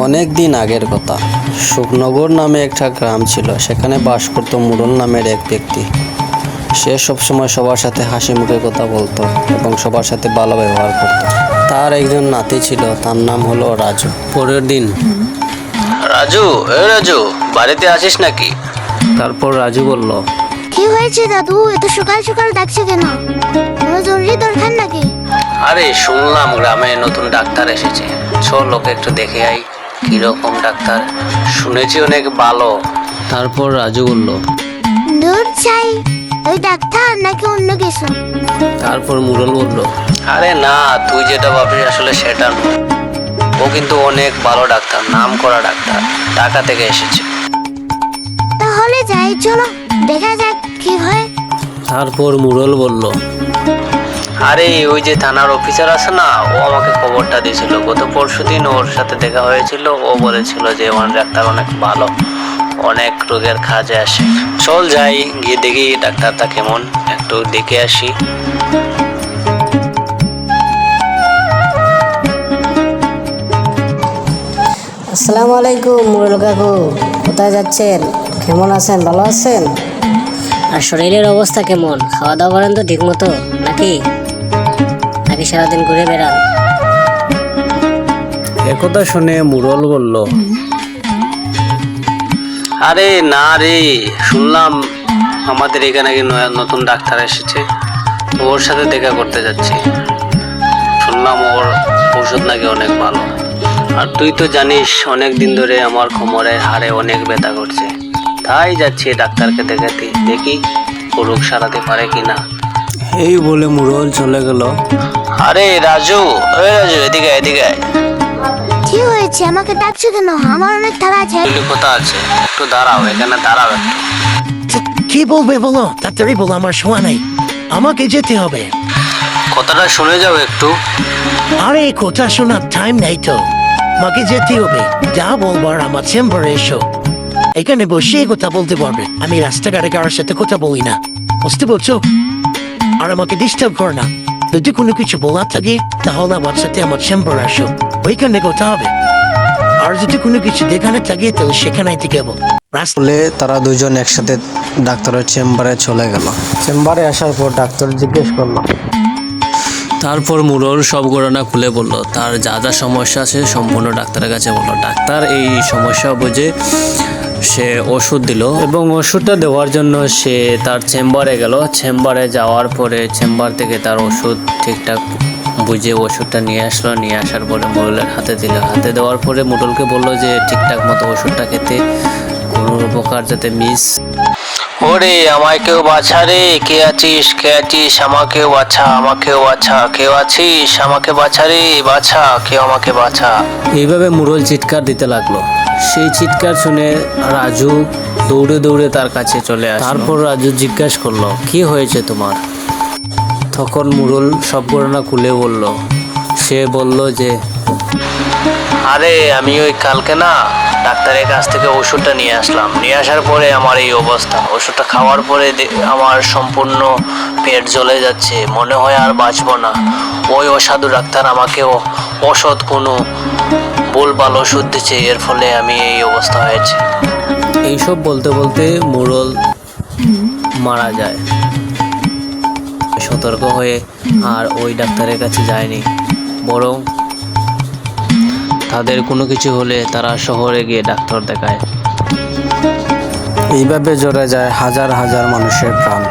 অনেক দিন আগের কথা। সুখনগর নামে একটা গ্রাম ছিল। সেখানে বাস করত মুরল নামের এক ব্যক্তি। সে সবসময় সবার সাথে হাসি মুখে কথা বলতো এবং সবার সাথে ভালো ব্যবহার করত। তার একজন নাতি ছিল, তার নাম হলো রাজু। পরের দিন, রাজু, রাজু, বাড়িতে আছিস নাকি? তারপর রাজু বলল, কি হয়েছে দাদু, এত সকাল সকাল ডাকছো কেন? কোনো জরুরি দরকার নাকি? আরে শুনলাম গ্রামে নতুন ডাক্তার এসেছে, চল ওকে একটু দেখে আই। কিরকম ডাক্তার? শুনেছি অনেক ভালো। তারপর রাজু বলল, দূর চাই, ওই ডাক্তার নাকি অন্য কিছু? তারপর মুরল বলল, আরে না, তুই যেটা ভাবছিস আসলে সেটা নয়। ও কিন্তু অনেক ভালো ডাক্তার, নাম করা ডাক্তার, ঢাকা থেকে এসেছে। তাহলে যাই, চলো দেখা যাক কি হয়। তারপর মুরল বলল, আরে ওই যে থানার অফিসার আছে না, ও আমাকে খবরটা দিয়েছিল। গত পরশুদিন ওর সাথে দেখা হয়েছিল। ও বলেছিল যে ওনার ডাক্তার অনেক ভালো, অনেক রোগের কাজে আসে। চল যাই, গিয়ে দেখি ডাক্তারটা কেমন, একটু দেখে আসি। আসসালামু আলাইকুম মুরল কাকু, কোথায় যাচ্ছেন? কেমন আছেন? ভালো আছেন? আর শরীরের অবস্থা কেমন? খাওয়া দাওয়া করেন তো ঠিক মতো নাকি নাকি সারাদিন ঘুরে বেড়ান? একথা শুনে মুরল বলল, আরে না রে, শুনলাম আমাদের এখানে নাকি নতুন ডাক্তার এসেছে, ওর সাথে দেখা করতে যাচ্ছি। শুনলাম ওর ওষুধ নাকি অনেক ভালো। আর তুই তো জানিস অনেক দিন ধরে আমার কোমরের হাড়ে অনেক ব্যথা করছে, তাই যাচ্ছি ডাক্তারকে দেখাতে, দেখি ও রোগ সারাতে পারে কিনা। এই বলে মুরল চলে গেল। আরে রাজু, ওই রাজু, এদিকে এদিকে আয়। কি হয়েছে, আমাকে ডাকছো কেন? আমার অনেক তাড়া আছে। কথা আছে, একটু দাঁড়াও, এখানে দাঁড়াও একটু। কি বলবে বলো, তাড়াতাড়ি বলো, আমার সময় নেই, আমাকে যেতে হবে। কথাটা শুনে যাও একটু। আরে কথা শোনার টাইম নেই তো, আমাকে যেতে হবে। যা বলবার আমার চেম্বারে এসো, এখানে বসে কথা বলতে পারবে। আমি রাস্তাঘাটে কারোর সাথে কথা বলি না, বুঝতে পারছো? আর আমাকে ডিস্টার্ব কর না। যদি কোনো কিছু বলার থাকে তাহলে আমার সাথে আমার চেম্বারে আসো, ওইখানে কথা হবে। আর যদি কোনো কিছু দেখানে থাকে তাহলে সেখানে থেকে বলে তারা দুজন একসাথে ডাক্তারের চেম্বারে চলে গেল। চেম্বারে আসার পর ডাক্তার জিজ্ঞেস করলো। তারপর মুরল সব ঘটনা খুলে বলল, তার যা যা সমস্যা আছে সম্পূর্ণ ডাক্তারের কাছে বলল। ডাক্তার এই সমস্যা বুঝে সে ওষুধ দিল এবং ওষুধটা দেওয়ার জন্য সে তার চেম্বারে গেল। চেম্বারে যাওয়ার পরে চেম্বার থেকে তার ওষুধ ঠিকঠাক বুঝে ওষুধটা নিয়ে আসলো। নিয়ে আসার পরে মুরলের হাতে দিল। হাতে দেওয়ার পরে মুরলকে বলল যে ঠিকঠাক মতো ওষুধটা খেতে, কোনো প্রকার যাতে মিস। ওরে আমায় কেউ বাছা রে, কে আছিস, কে আছিস, আমাকেও বাছা, আমাকেও বাছা, কেউ আছিস, আমাকে বাছা রে, বাছা, কেউ আমাকে বাছা। এইভাবে মুরল চিৎকার দিতে লাগলো। সেই চিৎকার শুনে রাজু দৌড়ে দৌড়ে তার কাছে চলে আসে। তারপর রাজু জিজ্ঞাসা করলো, কি হয়েছে তোমার? তখন মুরল সব ঘটনা খুলে বলল। সে বলল যে, আরে আমি ওই কালকে না ডাক্তারের কাছ থেকে ওষুধটা নিয়ে আসলাম। নিয়ে আসার পরে আমার এই অবস্থা। ওষুধটা খাওয়ার পরে আমার সম্পূর্ণ পেট জ্বলে যাচ্ছে, মনে হয় আর বাঁচবো না। ওই অসাধু ডাক্তার আমাকে অসৎ কোনো ভুলভাল ওষুধ দিচ্ছে, এর ফলে আমি এই অবস্থা হয়েছে। এইসব বলতে বলতে মুরল মারা যায়। সতর্ক হয়ে আর ওই ডাক্তারের কাছে যায়নি, বরং তাদের কোনো কিছু হলে তারা শহরে গিয়ে ডাক্তার দেখায়। এইভাবে জড়ে যায় হাজার হাজার মানুষের প্রাণ।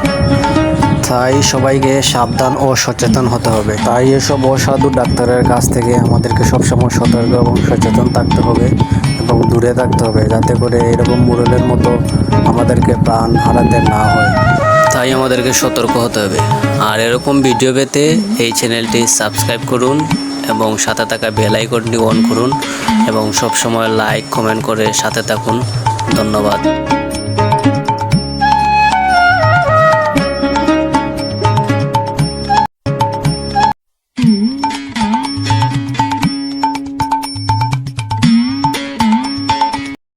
তাই সবাইকে সাবধান ও সচেতন হতে হবে। তাই এসব অসাধু ডাক্তারের কাছ থেকে আমাদেরকে সবসময় সতর্ক এবং সচেতন থাকতে হবে এবং দূরে থাকতে হবে, যাতে করে এরকম মুরলের মতো আমাদেরকে প্রাণ হারাতে না হয়। তাই আমাদেরকে সতর্ক হতে হবে। আর এরকম ভিডিও পেতে এই চ্যানেলটি সাবস্ক্রাইব করুন এবং সাথে থাকা বেল আইকনটি অন করুন এবং সবসময় লাইক কমেন্ট করে সাথে থাকুন। ধন্যবাদ।